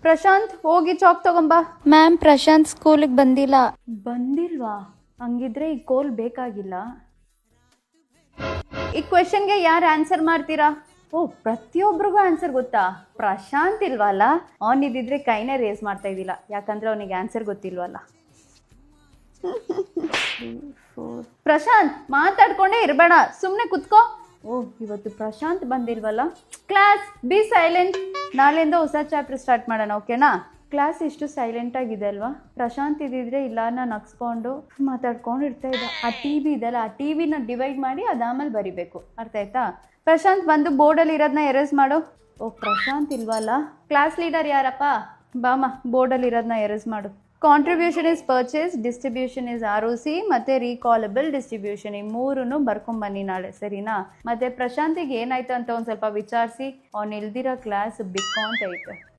ಪ್ರಶಾಂತ್ ಹೋಗಿ chalk ತಗೊಂಬಾ. Ma'am Prashant ಸ್ಕೂಲಿಗೆ ಬಂದಿಲ್ಲ. ಬಂದಿಲ್ವಾ? ಹಂಗಿದ್ರೆ ಈ ಕೋಲ್ ಬೇಕಾಗಿಲ್ಲ. ಈ ಕ್ವೆಶನ್ಗೆ ಯಾರು ಆನ್ಸರ್ ಮಾಡ್ತೀರಾ? ಓ, ಪ್ರತಿಯೊಬ್ರಿಗೂ ಆನ್ಸರ್ ಗೊತ್ತಾ? ಪ್ರಶಾಂತ್ ಇಲ್ವಲ್ಲ, ಅವನಿದ್ರೆ ಕೈನೇ ರೇಸ್ ಮಾಡ್ತಾ ಇದ್ದಿಲ್ಲ, ಯಾಕಂದ್ರೆ ಅವನಿಗೆ ಆನ್ಸರ್ ಗೊತ್ತಿಲ್ವಲ್ಲ. ಪ್ರಶಾಂತ್ ಮಾತಾಡ್ಕೊಂಡೇ ಇರಬೇಡ, ಸುಮ್ಮನೆ ಕುತ್ಕೋ. ಓ, ಇವತ್ತು ಪ್ರಶಾಂತ್ ಬಂದಿಲ್ವಲ್ಲ. Class be silent. ನಾಳೆಯಿಂದ ಹೊಸ ಚಾಪ್ಟರ್ ಸ್ಟಾರ್ಟ್ ಮಾಡೋಣ, ಓಕೆನಾ? ಕ್ಲಾಸ್ ಎಷ್ಟು ಸೈಲೆಂಟ್ ಆಗಿದೆ ಅಲ್ವಾ? ಪ್ರಶಾಂತ್ ಇದ್ದಿದ್ರೆ ಇಲ್ಲ ನಾನು ನಗ್ಸ್ಕೊಂಡು ಮಾತಾಡ್ಕೊಂಡು ಇರ್ತಾ ಇದ್ದ. ಆ ಟಿವಿ ಇದೆಲ್ಲ, ಆ ಟಿವಿನ ಡಿವೈಡ್ ಮಾಡಿ ಅದಾಮೇಲೆ ಬರಿಬೇಕು, ಅರ್ಥ ಆಯ್ತಾ? ಪ್ರಶಾಂತ್ ಬಂದು ಬೋರ್ಡಲ್ಲಿ ಇರೋದನ್ನ ಎರೇಸ್ ಮಾಡು. ಓ, ಪ್ರಶಾಂತ್ ಇಲ್ವಲ್ಲ. ಕ್ಲಾಸ್ ಲೀಡರ್ ಯಾರಪ್ಪ? ಬಾಮ, ಬೋರ್ಡಲ್ಲಿ ಇರೋದನ್ನ ಎರೇಸ್ ಮಾಡು. Contribution is purchase, distribution is ROC, ಮತ್ತೆ ರೀಕಾಲಬಲ್ ಡಿಸ್ಟ್ರಿಬ್ಯೂಷನ್, ಈ ಮೂರನ್ನು ಬರ್ಕೊಂಬನ್ನಿ ನಾಳೆ, ಸರಿನಾ? ಮತ್ತೆ ಪ್ರಶಾಂತಿಗೆ ಏನಾಯ್ತು ಅಂತ ಒಂದು ಸ್ವಲ್ಪ ವಿಚಾರಿಸಿ, ಅವ್ನು ಇಲ್ದಿರೋ ಕ್ಲಾಸ್ ಬಿಕ್ಕೊಂತ ಐತೆ.